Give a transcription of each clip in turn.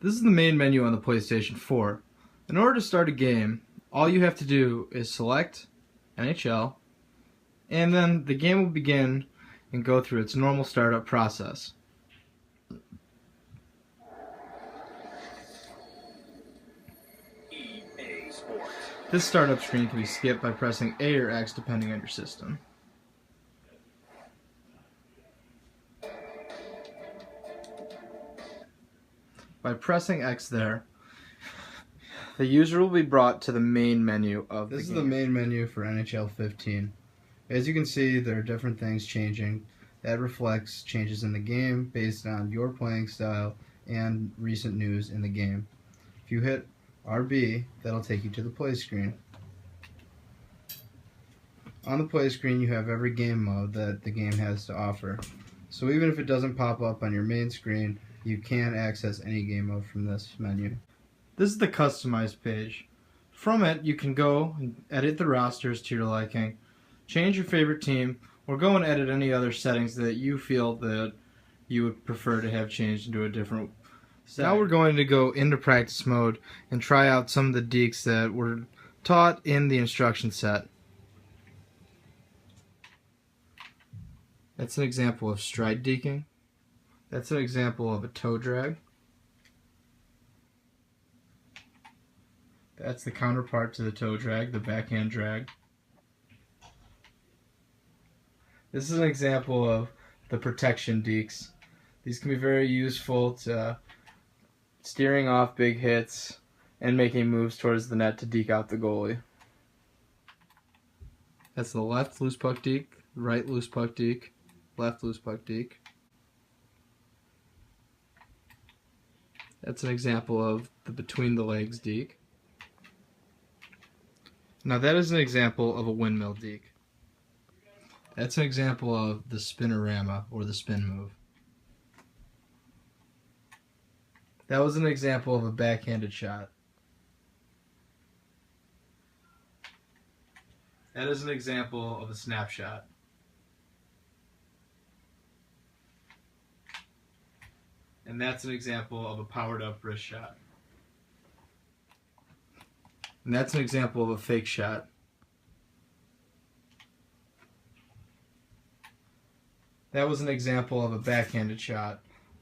This is the main menu on the PlayStation 4. In order to start a game, all you have to do is select NHL, and then the game will begin and go through its normal startup process. This startup screen can be skipped by pressing A or X depending on your system. By pressing X there, the user will be brought to the main menu of the game. This is the main menu for NHL 15. As you can see, there are different things changing. That reflects changes in the game based on your playing style and recent news in the game. If you hit RB, that'll take you to the play screen. On the play screen, you have every game mode that the game has to offer. So even if it doesn't pop up on your main screen, you can access any game mode from this menu. This is the Customize page. From it, you can go and edit the rosters to your liking, change your favorite team, or go and edit any other settings that you feel that you would prefer to have changed into a different setting. Now we're going to go into practice mode and try out some of the deeks that were taught in the instruction set. That's an example of stride deking. That's an example of a toe drag. That's the counterpart to the toe drag, the backhand drag. This is an example of the protection deeks. These can be very useful to steering off big hits and making moves towards the net to deke out the goalie. That's the left loose puck deke, right loose puck deke, left loose puck deke. That's an example of the between the legs deke. Now that is an example of a windmill deke. That's an example of the spinorama, or the spin move. That was an example of a backhanded shot. That is an example of a snapshot. And that's an example of a powered up wrist shot. And that's an example of a fake shot. That was an example of a backhanded shot.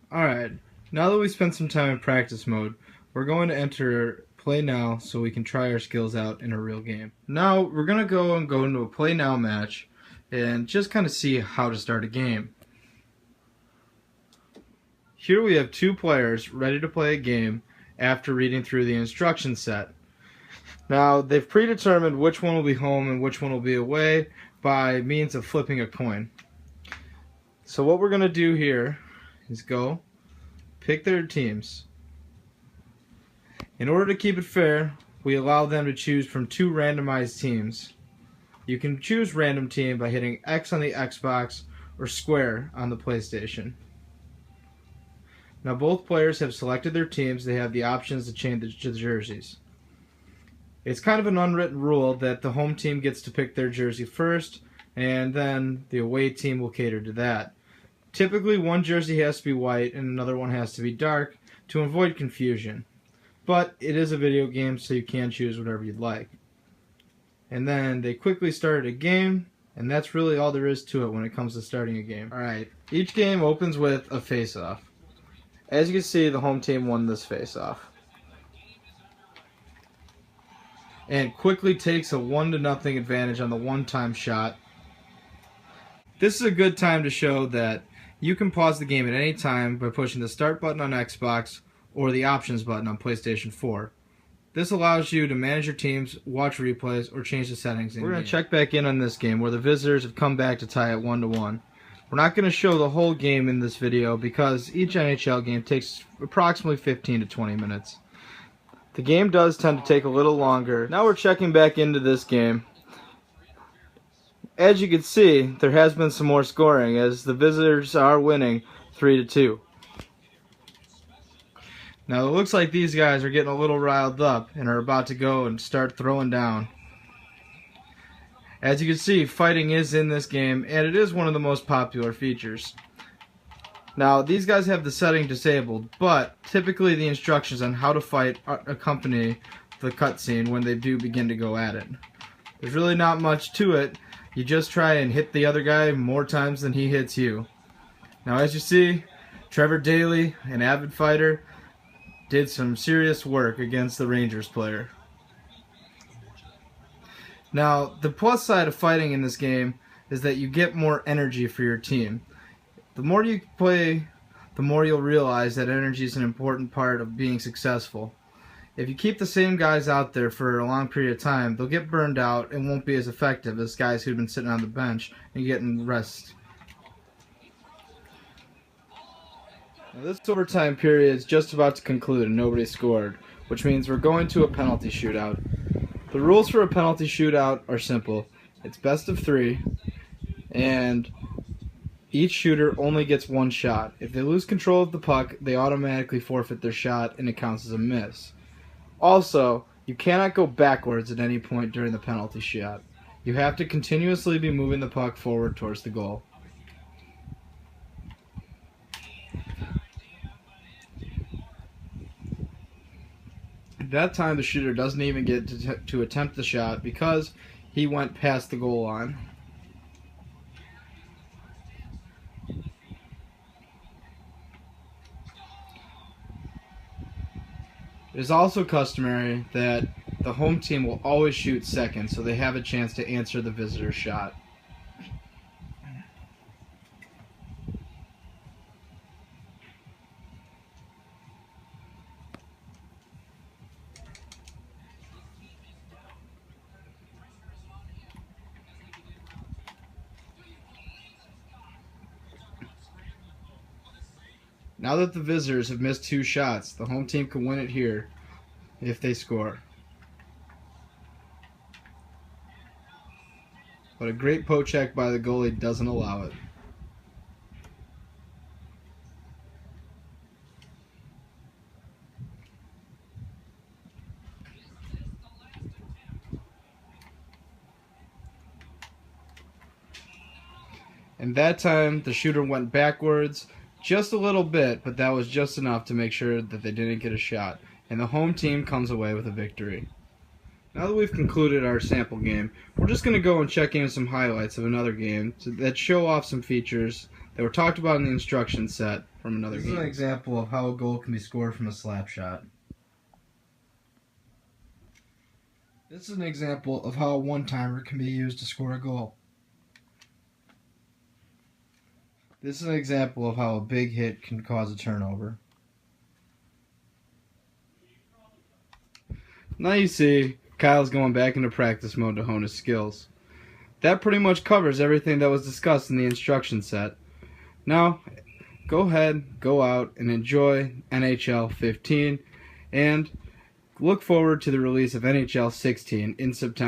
Alright, now that we spent some time in practice mode, we're going to enter play now so we can try our skills out in a real game. Now we're going to go into a play now match and just kind of see how to start a game. Here we have two players ready to play a game after reading through the instruction set. Now they've predetermined which one will be home and which one will be away by means of flipping a coin. So what we're going to do here is go pick their teams. In order to keep it fair, we allow them to choose from two randomized teams. You can choose random team by hitting X on the Xbox or square on the PlayStation. Now both players have selected their teams. They have the options to change the jerseys. It's kind of an unwritten rule that the home team gets to pick their jersey first, and then the away team will cater to that. Typically one jersey has to be white and another one has to be dark to avoid confusion. But it is a video game, so you can choose whatever you'd like. And then they quickly started a game, and that's really all there is to it when it comes to starting a game. Alright, each game opens with a face-off. As you can see, the home team won this face-off. And quickly takes a 1-0 advantage on the one-time shot. This is a good time to show that you can pause the game at any time by pushing the start button on Xbox or the options button on PlayStation 4. This allows you to manage your teams, watch replays, or change the settings in-game. We're going to check back in on this game where the visitors have come back to tie it 1-1. We're not going to show the whole game in this video because each NHL game takes approximately 15 to 20 minutes. The game does tend to take a little longer. Now we're checking back into this game. As you can see, there has been some more scoring as the visitors are winning 3-2. Now it looks like these guys are getting a little riled up and are about to go and start throwing down. As you can see, fighting is in this game, and it is one of the most popular features. Now, these guys have the setting disabled, but typically the instructions on how to fight accompany the cutscene when they do begin to go at it. There's really not much to it. You just try and hit the other guy more times than he hits you. Now, as you see, Trevor Daly, an avid fighter, did some serious work against the Rangers player. Now, the plus side of fighting in this game is that you get more energy for your team. The more you play, the more you'll realize that energy is an important part of being successful. If you keep the same guys out there for a long period of time, they'll get burned out and won't be as effective as guys who've been sitting on the bench and getting rest. Now, this overtime period is just about to conclude and nobody scored, which means we're going to a penalty shootout. The rules for a penalty shootout are simple. It's best of 3, and each shooter only gets 1 shot. If they lose control of the puck, they automatically forfeit their shot and it counts as a miss. Also, you cannot go backwards at any point during the penalty shot. You have to continuously be moving the puck forward towards the goal. At that time, the shooter doesn't even get to attempt the shot because he went past the goal line. It is also customary that the home team will always shoot second, so they have a chance to answer the visitor's shot. Now that the visitors have missed 2 shots, the home team can win it here if they score. But a great poke check by the goalie doesn't allow it. And that time, the shooter went backwards just a little bit, but that was just enough to make sure that they didn't get a shot. And the home team comes away with a victory. Now that we've concluded our sample game, we're just going to go and check in some highlights of another game that show off some features that were talked about in the instruction set from another game. This is an example of how a goal can be scored from a slap shot. This is an example of how a one-timer can be used to score a goal. This is an example of how a big hit can cause a turnover. Now you see, Kyle's going back into practice mode to hone his skills. That pretty much covers everything that was discussed in the instruction set. Now, go ahead, go out, and enjoy NHL 15, and look forward to the release of NHL 16 in September.